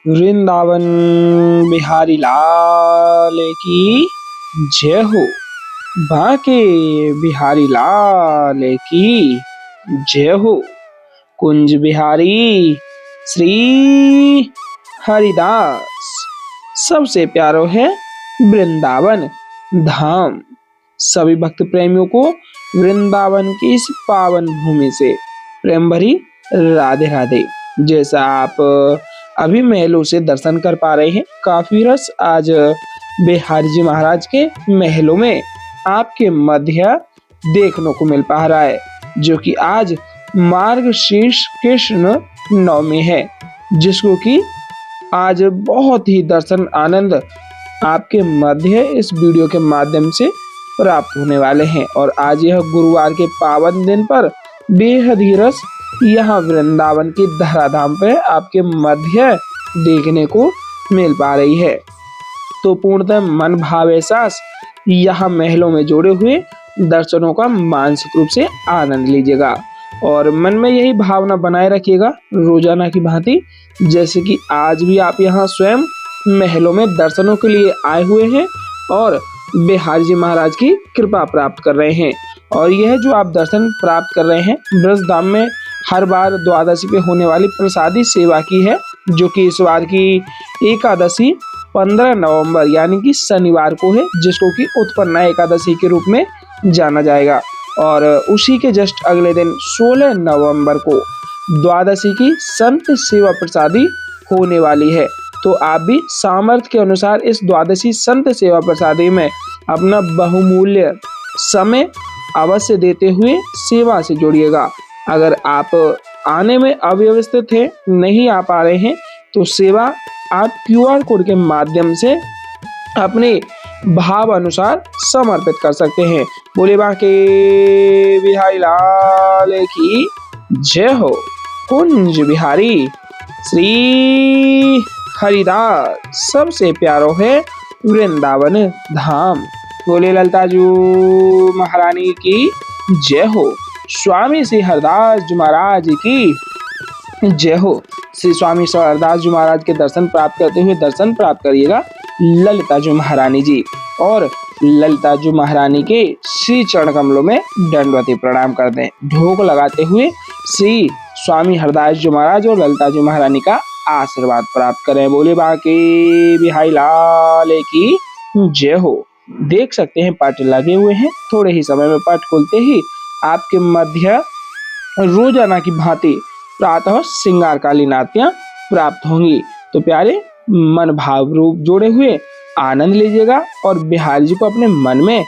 वृंदावन बिहारी लाल की जय हो। बांके बिहारी लाल की जय हो। कुंज बिहारी श्री हरिदास सबसे प्यारो है वृंदावन धाम। सभी भक्त प्रेमियों को वृंदावन की इस पावन भूमि से प्रेम भरी राधे राधे। जैसा आप अभी महलों से दर्शन कर पा रहे हैं, काफी रस आज बिहारी जी महाराज के महलों में आपके मध्य देखने को मिल पा रहा है, जो कि आज मार्गशीर्ष कृष्ण नवमी है, जिसको कि आज बहुत ही दर्शन आनंद आपके मध्य इस वीडियो के माध्यम से प्राप्त होने वाले हैं। और आज यह गुरुवार के पावन दिन पर बेहद ही रस यहाँ वृंदावन की धराधाम पे आपके मध्य देखने को मिल पा रही है। तो पूर्णतः मन भाव एहसास यहाँ महलों में जोड़े हुए दर्शनों का मानसिक रूप से आनंद लीजिएगा और मन में यही भावना बनाए रखिएगा रोजाना की भांति, जैसे कि आज भी आप यहाँ स्वयं महलों में दर्शनों के लिए आए हुए हैं और बिहारी जी महाराज की कृपा प्राप्त कर रहे हैं। और यह जो आप दर्शन प्राप्त कर रहे हैं ब्रज धाम में हर बार द्वादशी पे होने वाली प्रसादी सेवा की है, जो कि इस बार की एकादशी 15 नवंबर यानी कि शनिवार को है, जिसको कि उत्पन्ना एकादशी के रूप में जाना जाएगा। और उसी के जस्ट अगले दिन 16 नवंबर को द्वादशी की संत सेवा प्रसादी होने वाली है। तो आप भी सामर्थ्य के अनुसार इस द्वादशी संत सेवा प्रसादी में अपना बहुमूल्य समय अवश्य देते हुए सेवा से जुड़िएगा। अगर आप आने में अव्यवस्थित हैं, नहीं आ पा रहे हैं, तो सेवा आप QR कोड के माध्यम से अपने भाव अनुसार समर्पित कर सकते हैं। बोले बांके बिहारी लाल की जय हो। कुंज बिहारी श्री हरिदास सबसे प्यारो है वृंदावन धाम। बोले ललिताजू महारानी की जय हो। स्वामी श्री हरदास जी महाराज की जय हो। श्री स्वामी श्री हरदास जी महाराज के दर्शन प्राप्त करते हुए दर्शन प्राप्त करिएगा ललिताजू महारानी जी, और ललिताजू महारानी के श्री चरण कमलों में दंडवती प्रणाम कर दें। ढोक लगाते हुए श्री स्वामी हरदास जी महाराज और ललिताजू महारानी का आशीर्वाद प्राप्त करें। बोले बांके बिहारी लाल की जय हो। देख सकते हैं पट लगे हुए हैं, थोड़े ही समय में पट खुलते ही आपके मध्य रोजाना की भांति प्रातः श्रृंगार कालीन आरतियां प्राप्त होंगी। तो प्यारे मन भाव रूप जोड़े हुए आनंद लीजिएगा और बिहारी जी को अपने मन में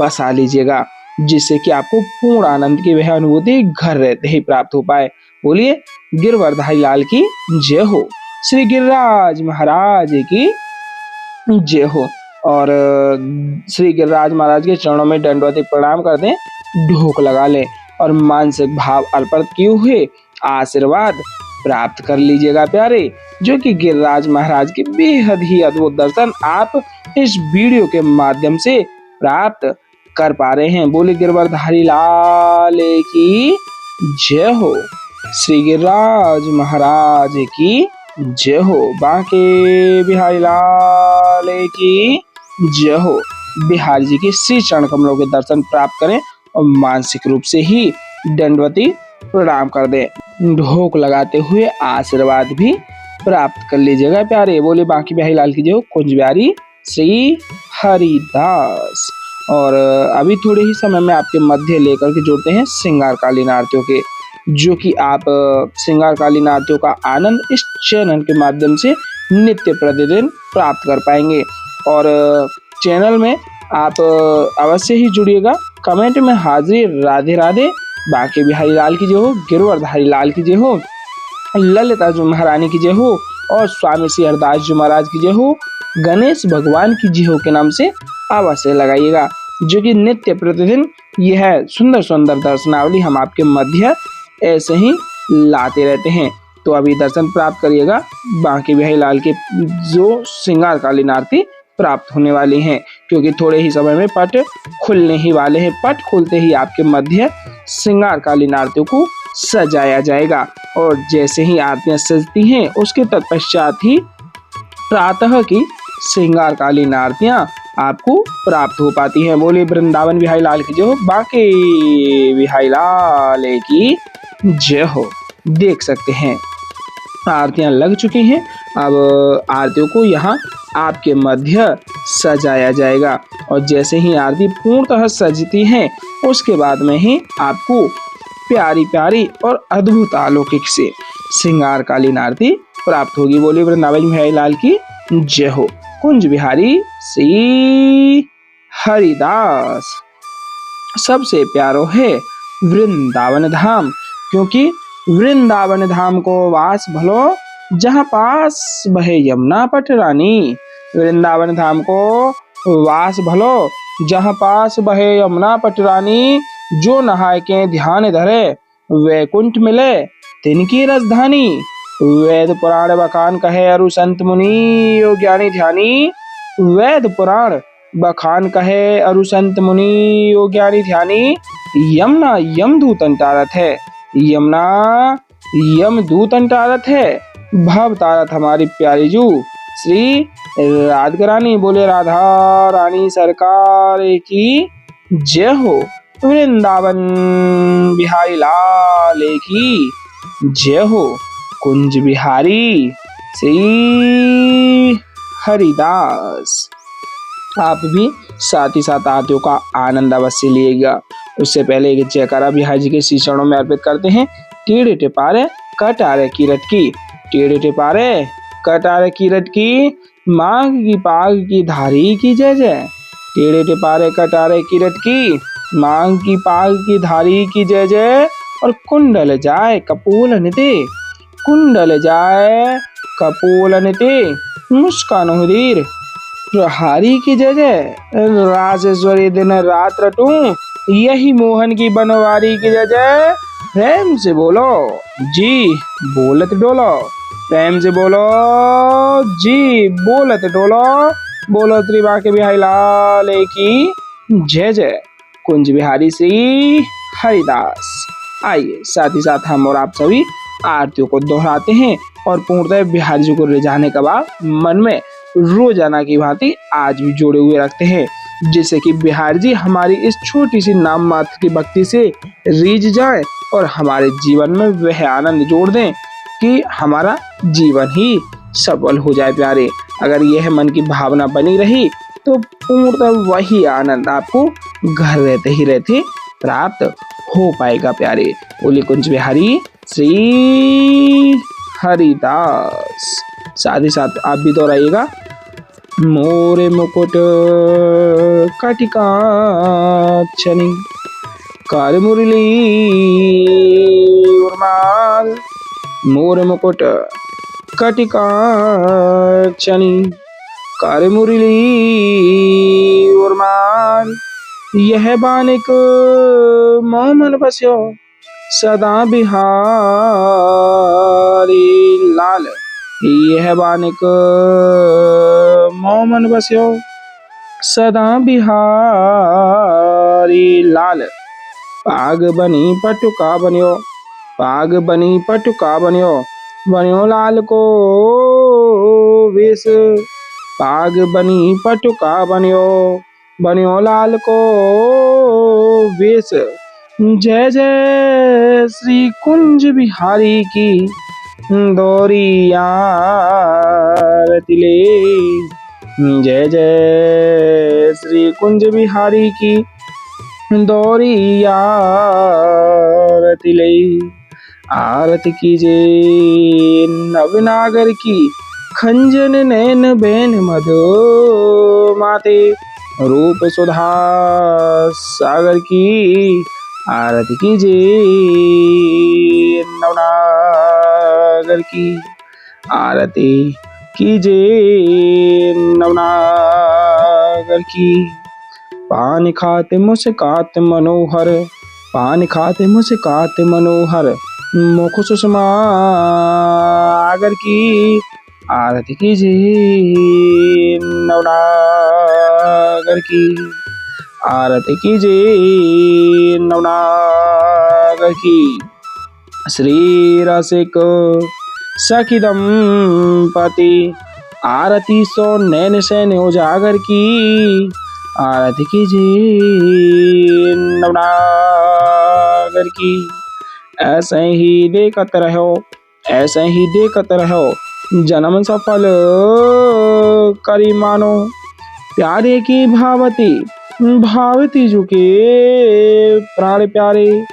बसा लीजिएगा, जिससे कि आपको पूर्ण आनंद की वह अनुभूति घर रहते ही प्राप्त हो पाए। बोलिए गिरवरधारी लाल की जय हो। श्री गिरिराज महाराज की जय हो। और श्री गिरिराज महाराज के चरणों में दंडवती प्रणाम कर दें, ढोक लगा लें और मानसिक भाव अर्पण किए हुए आशीर्वाद प्राप्त कर लीजिएगा प्यारे, जो कि गिरिराज महाराज के बेहद ही अद्भुत दर्शन आप इस वीडियो के माध्यम से प्राप्त कर पा रहे हैं। बोले गिरवरधारी लाल की जय हो। श्री गिरिराज महाराज की जय हो। बांके बिहारी लाल की जय हो। बिहारी जी के श्री चरण कमलों के दर्शन प्राप्त करें और मानसिक रूप से ही दंडवती प्रणाम कर दें। ढोक लगाते हुए आशीर्वाद भी प्राप्त कर लीजिएगा प्यारे। बोले बांके बिहारी लाल की जय हो। कुंज बिहारी श्री हरिदास। और अभी थोड़े ही समय में आपके मध्य लेकर के जोड़ते हैं श्रृंगार कालीन आरतियों के, जो कि आप श्रृंगार कालीन आरतियों का आनंद इस चैनल के माध्यम से नित्य प्रतिदिन प्राप्त कर पाएंगे। और चैनल में आप अवश्य ही जुड़िएगा। कमेंट में हाजिरी राधे राधे, बांके बिहारी लाल की जय हो, गिरवरधारी लाल की जय हो, ललिताजू महारानी की जय हो और स्वामी श्री हरदास जी महाराज की जय हो, गणेश भगवान की जय हो के नाम से अवश्य लगाइएगा, जो कि नित्य प्रतिदिन यह सुंदर सुंदर दर्शनावली हम आपके मध्य ऐसे ही लाते रहते हैं। तो अभी दर्शन प्राप्त करिएगा बांके बिहारी लाल के जो श्रृंगार कालीन आरती प्राप्त होने वाली हैं, क्योंकि थोड़े ही समय में पट खुलने ही वाले हैं। पट खुलते ही आपके मध्य श्रृंगार कालीन आरतियों को सजाया जाएगा और जैसे ही आरतियां सजती हैं उसके तत्पश्चात ही प्रातः की श्रृंगारकालीन आरतियां आपको प्राप्त हो पाती हैं। बोले वृंदावन बिहारी लाल की जय हो, बांके बिहारी लाल की जय हो। देख सकते हैं आरतियां लग चुकी हैं। अब आरतियों को यहाँ आपके मध्य सजाया जाएगा और जैसे ही आरती पूर्णतः सजती है उसके बाद में ही आपको प्यारी प्यारी और अद्भुत अलौकिक से श्रृंगारकालीन आरती प्राप्त होगी। बोले वृंदावन बिहारी लाल की जय हो। कुंज बिहारी श्री हरिदास। सबसे प्यारो है वृंदावन धाम, क्योंकि वृंदावन धाम को वास भलो जहाँ पास बहे यमुना पटरानी। वृंदावन धाम को वास भलो जहाँ पास बहे यमुना पटरानी। जो नहाय के ध्यान धरे वैकुंठ मिले तिनकी राजधानी। वेद पुराण बखान कहे अरु संत मुनि यो ज्ञानी ध्यानी। वेद पुराण बखान कहे अरु संत मुनि यो ज्ञानी ध्यानी। यमुना यमदूत अंटारत है, यमुना यमदूत अंटारत है। भव तारत हमारी प्यारी जू श्री राधिका रानी। बोले राधा रानी सरकार की जय हो। वृंदावन बिहारी लाल की जय हो। कुंज बिहारी श्री हरिदास। आप भी साथ ही साथ आरतियों का आनंद अवश्य लीजिएगा। उससे पहले एक जयकारा बिहारी जी के श्री चरणों में अर्पित करते हैं। टेढ़े टिपारे कटारे की रटकी, टेढ़े टिपारे कटारे की रटकी, माघ की पाग की धारी की जय जय। टेढ़े टिपारे कटारे की रटकी, माघ की पाग की धारी की जय जय। और कुंडल जाए कपूलन ते, कुंडल जाए कपूलन ते, मुस्कान हुदीर प्रहारी की जय जय। राजेश्वरी दिन रात रटूं, यही मोहन की बनवारी की जय जय। प्रेम से बोलो जी बोलत डोलो, प्रेम से बोलो जी बोलत डोलो। बोलो त्रिबाके बिहारी लाल की जय जय। कुंज बिहारी श्री हरिदास। आइए साथ ही साथ हम और आप सभी आरतियों को दोहराते हैं और पूर्णतः बिहारी जी को रिझाने का भाव मन में रोजाना की भांति आज भी जोड़े हुए रखते हैं, जिससे कि बिहारी जी हमारी इस छोटी सी नाम मात्र की भक्ति से रीझ जाए और हमारे जीवन में वह आनंद जोड़ दें कि हमारा जीवन ही सफल हो जाए। प्यारे, अगर यह मन की भावना बनी रही तो पूर्णतः वही आनंद आपको घर रहते प्राप्त हो पाएगा। प्यारे, बोले कुंज बिहारी श्री हरिदास। साथ ही साथ आप भी दोहराइएगा। मोरे मुकुट कटिकाक्षनी, कर मुरली उर्माल। मोरे मुकुट कटिकाक्षनी, कर मुरली उर्माल। यह बानिक मोमन बस्यो सदा बिहारी लाल। यह बानिक मोमन बस्यो सदा बिहारी लाल। पाग बनी पटुका बनियो, पाग बनी पटुका बनियो, बनियो लाल को वेश। पाग बनी पटुका बनियो, बनियो लाल को वेश। जय जय श्री कुंज बिहारी की दौरी आरती ले। जय जय श्री कुंज बिहारी की दौरी आरती ले। आरती कीजे नवनागर की, खंजन नैन बैन मधु माते। रूप सुधा सागर की आरती कीजिए नवनागर की। आरती कीजिए नवनागर की। पान खाते मुस्काते मनोहर, पान खाते मुस्काते मनोहर। मुख सुषमा आगर की आरती कीजिए नवनागर की। आरती कीजिए नवनागर की। श्री रसिक सखी दंपति आरती सो नैन सैन उजागर की, आरती कीजिए नवनागर की। ऐसे ही देखत रहो, ऐसे ही देखत रहो, जन्म सफल करी मानो। प्यारे की भावती, भावती झुके प्राण प्यारे,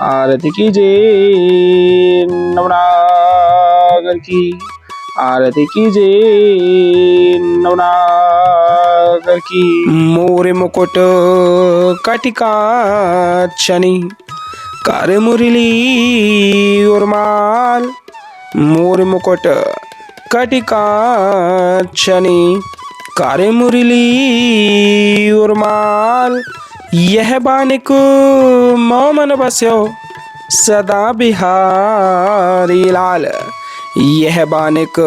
आरती कीजिए नवनागर की, आरती कीजिए नवनागर की। मोर मुकुट कटिका छनी, कर मुरली उर्माल। मोर मुकुट कटिका छनी, कर मुरली उर्माल। यह बानिक मोमन बस्यो सदा बिहारी लाल। यह बानिक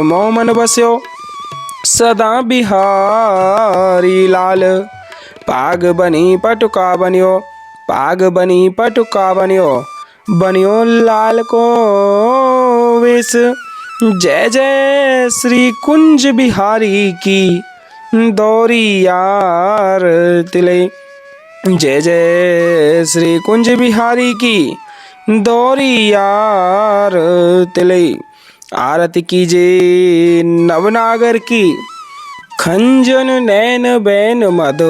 मोमन बस्यो सदा बिहारी लाल। पाग बनी पटुका बनियो, पाग बनी पटुका बनियो, बनियो लाल को वेश। जय जय श्री कुंज बिहारी की दौरी यार तिले। जय जय श्री कुंज बिहारी की दौरी यार तिले। आरती कीजे नवनागर की, खंजन नैन बैन मद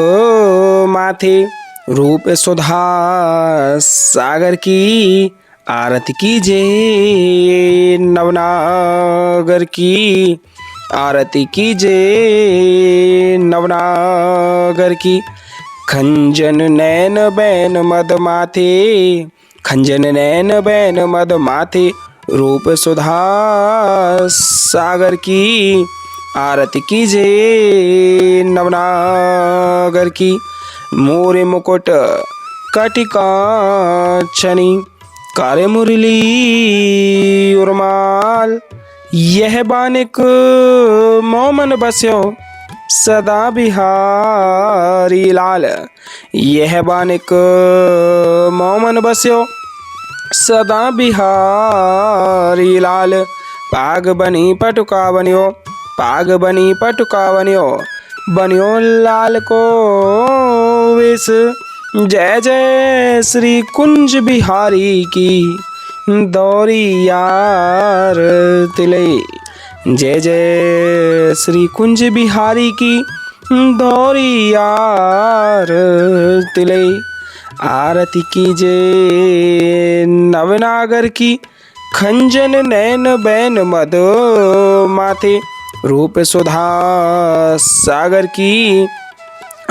माथे, रूप सुधा सागर की। आरती कीजे नवनागर की, आरती कीजे नवनागर की। खंजन नैन बैन मद माथे, खंजन नैन बैन मद माथे, रूप सुधा सागर की। आरती कीजे नवनागर की। मोरे मुकुट कटिका छनी, कारे मुरली उर्माल। यह बानिक मोमन बस्यो सदा बिहारी लाल। यह बानिक मोमन बस्यो सदा बिहारी लाल। पाग बनी पटुका बनियो, पाग बनी पटुका बनियो, बनियो लाल को वेश। जय जय श्री कुंज बिहारी की दौरी यार तिले। जय जय श्री कुंज बिहारी की दौरी यार तिले। आरती कीजे नवनागर की, खंजन नैन बैन मद माथे, रूप सुधा सागर की।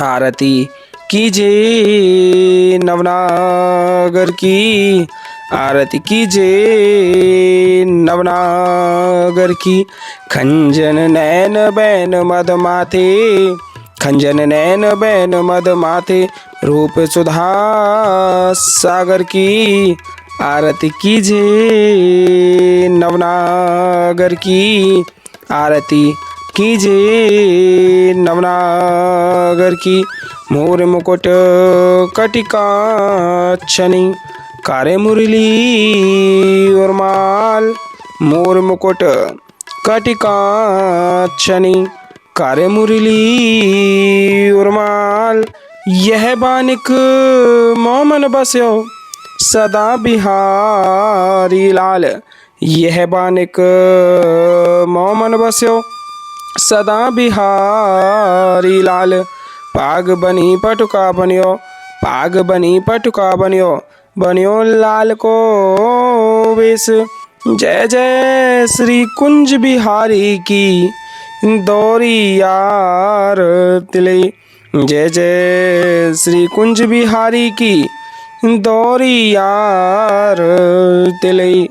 आरती कीजे नवनागर की, आरती कीजे नवनागर की। खंजन नैन बैन मद माथे, खंजन नैन बैन मद माथे, रूप सुधा सागर की। आरती कीजे नवनागर की, आरती कीजे नवनागर की। मोर मुकुट कटिका छनी, कारे मुरली उर्माल। मोर मुकुट कटिका छनी, कारे मुरली उर्माल। यह बानिक मोमन बस्यो सदा बिहारी लाल। यह बानिक मोमन बस्यो सदा बिहारी लाल। पाग बनी पटुका बनियो, पाग बनी पटुका बनियो, बनियो लाल को वेश। जय जय श्री कुंज बिहारी की दौरी यार तिले। जय जय श्री कुंज बिहारी की दौरी यार तिले।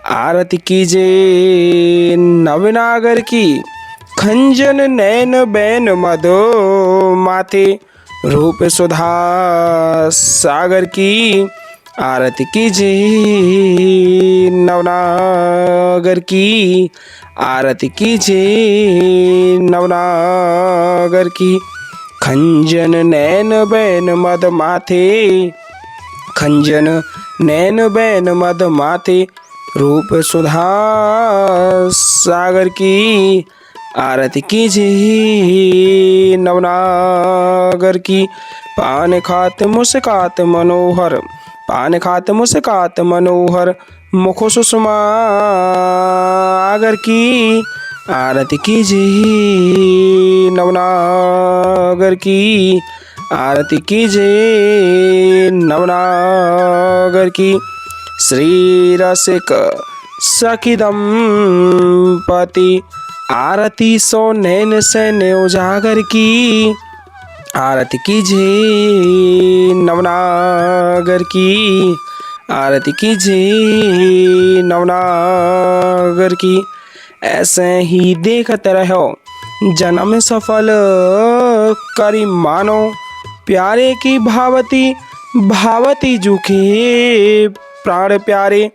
आरती कीजे नवनागर की, खंजन नैन बैन मद माथे, रूप सुधा सागर की। आरती कीजे नवनागर की, आरती कीजे नवनागर की। खंजन नैन बैन मद माथे, खंजन नैन बैन मद माथे, रूप सुधा सागर की। आरती कीजिए नवनागर की। पान खात मुस्कात मनोहर, पान खात मुस्कात मनोहर, मुख सुषमा आगर की। आरती कीजिए नवनागर की, आरती कीजिए नवनागर की। श्री रसिक सखी दंपति, आरती सो नैन सैन्य उजागर की। आरती कीजिए नवनागर की, आरती कीजिए नवनागर की। ऐसे ही देखते रहो जन्म सफल करी मानो, प्यारे की भावती भावती जुखे प्राण प्यारे।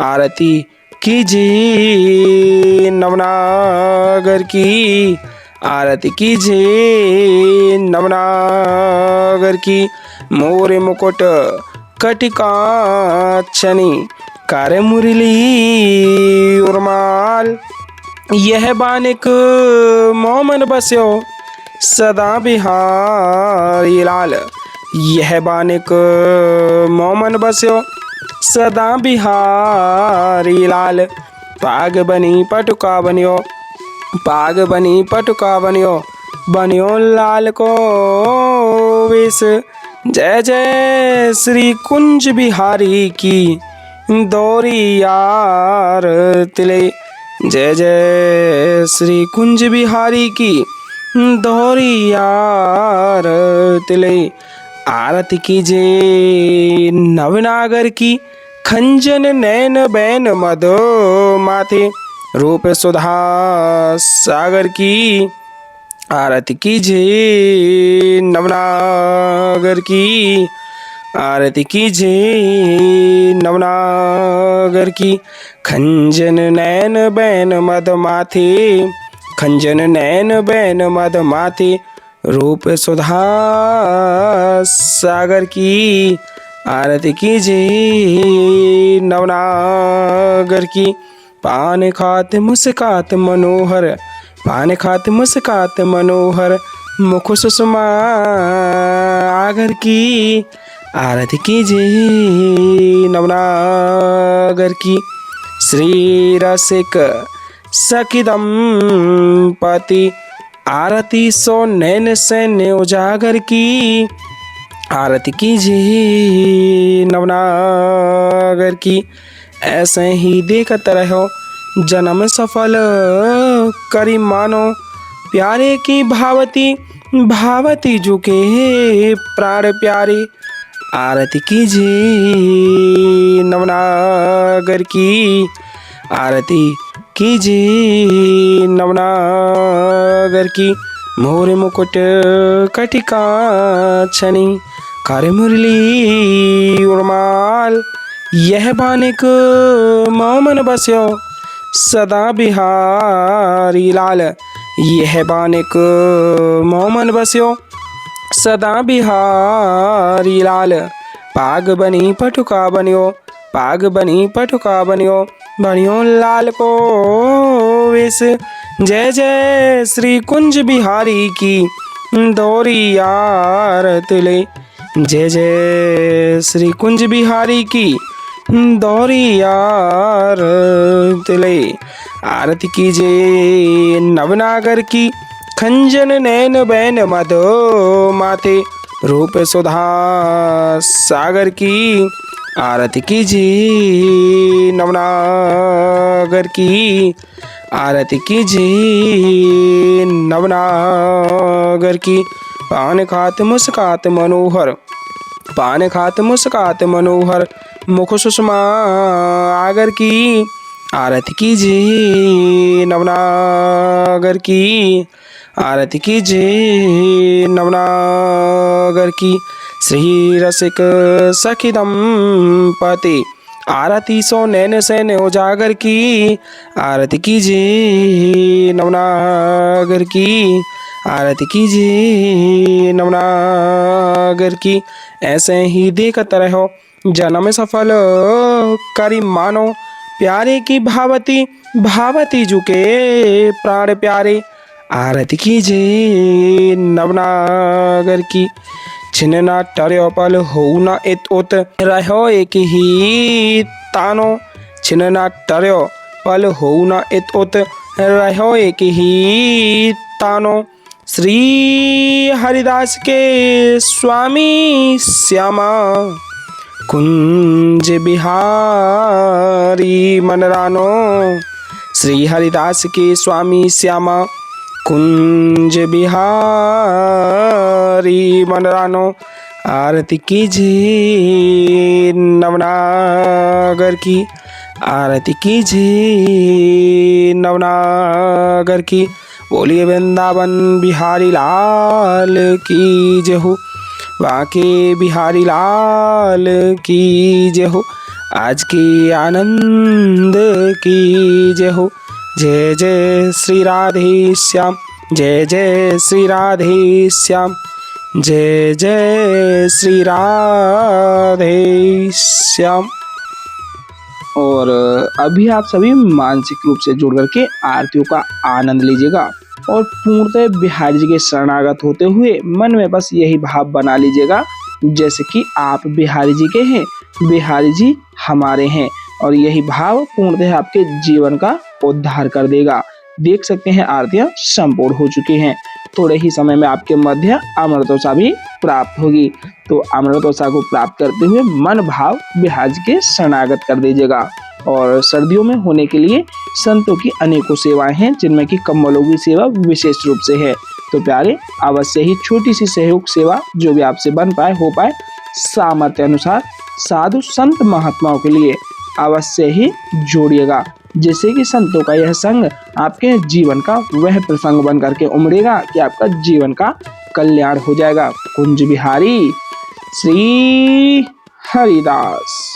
आरती कीजिए नवनागर की, आरती कीजिए नवनागर की। मोर मुकुट कटिकाक्षनी, कार्य मुरली उर्माल, यह बानिक मोमन बस्यो सदा बिहारी लाल। यह बानिक मोमन बस्यो सदा बिहारी लाल। पाग बनी पटुका बनियो, पाग बनी पटुका बनियो, बनियो लाल को वेश। जय जय श्री कुंज बिहारी की दौरी यार तिले। जय जय श्री कुंज बिहारी की दौरी यार तिले। आरती कीजिए नवनागर की, खंजन नैन बैन मधो माथे, रूप सुधा सागर की। आरती कीजिए नवनागर की, आरती कीजिए नवनागर की। खंजन नैन बैन मद माथे, खंजन नैन बैन मद माथे, रूप सुधा सागर की। आरती कीजिए नवनागर की। पान खात मुस्कात मनोहर, पान खात मुस्कात मनोहर, मुख सुषमा आगर की। आरती कीजिए नवनागर की। श्री रसिक सखी दंपति, आरती सो नैन सैन्य उजागर की। आरती कीजिए नवनागर की। ऐसे ही देखते रहो जन्म सफल करी मानो, प्यारे की भावती भावती झुके प्राण प्यारे। आरती कीजिए नवनागर की, आरती कीजिए नवनागर की। मोर मुकुट कटिकाक्षनी, कार्य मुरली उर्माल, यह बानिक मोमन बस्यो सदा बिहारी लाल। यह बानिक मोमन बस्यो सदा बिहारी लाल। पाग बनी पटुका बनियो, पाग बनी पटुका बनियो, बनियो लाल को वेश। जय जय श्री कुंज बिहारी की दौरी यार तिले। जय जय श्री कुंज बिहारी की दौरी यार तिले। आरती कीजिए नवनागर की, खंजन नैन बैन मधो माथे, रूप सुधा सागर की। आरती कीजिए नवनागर की, आरती कीजिए नवनागर की। पान खात मुस्कात मनोहर, पान खात मुस्कात मनोहर, मुख सुषमा आगर की। आरती कीजिए नवनागर की, आरती कीजिए नवनागर की। श्री रसिक सखी दंपति, आरती सो नैन सैन उजागर की। आरती कीजिए नवनागर की, आरती कीजिए नवनागर की। ऐसे ही देखते रहो जन्म सफल करी मानो, प्यारे की भावती भावती झुके प्राण प्यारे। आरती कीजिए नवनागर की। छिन्न टर्यो पल हो न इत उत रहो एक ही तानो। छिन्न टर्यो पल हो न इत उत रहो एक ही तानो। श्री हरिदास के स्वामी श्यामा कुंज बिहारी मनरानो। श्री हरिदास के स्वामी श्यामा कुंज बिहारी मनरानो। आरती कीजिए नवनागर की। आरती कीजिए नवनागर की। बोलिए वृंदावन बिहारी लाल की जय हो। वाके बिहारी लाल की जय हो। आज की आनंद की जय हो। जय जय श्री राधे श्याम। जय जय श्री राधे श्याम। जय जय श्री राधे श्याम। और अभी आप सभी मानसिक रूप से जुड़ करके आरतियों का आनंद लीजिएगा और पूर्णतः बिहारी जी के शरणागत होते हुए मन में बस यही भाव बना लीजिएगा जैसे कि आप बिहारी जी के हैं, बिहारी जी हमारे हैं, और यही भाव पूर्णतः आपके जीवन का उद्धार कर देगा। देख सकते हैं आरतियां संपूर्ण हो चुकी हैं। थोड़े ही समय में आपके मध्य अमृतोषा भी प्राप्त होगी। तो अमृतोषा को प्राप्त करते हुए मन भाव बिहारी जी के शरणागत कर दीजिएगा। और सर्दियों में होने के लिए संतों की अनेकों सेवाएं हैं जिनमें कि कम्बलों की सेवा विशेष रूप से है। तो प्यारे, अवश्य ही छोटी सी सहयोग सेवा जो भी आपसे बन पाए हो पाए सामर्थ्य अनुसार साधु संत महात्माओं के लिए अवश्य ही जोड़िएगा, जिससे कि संतों का यह संग आपके जीवन का वह प्रसंग बन करके उमड़ेगा कि आपका जीवन का कल्याण हो जाएगा। कुंज बिहारी श्री हरिदास।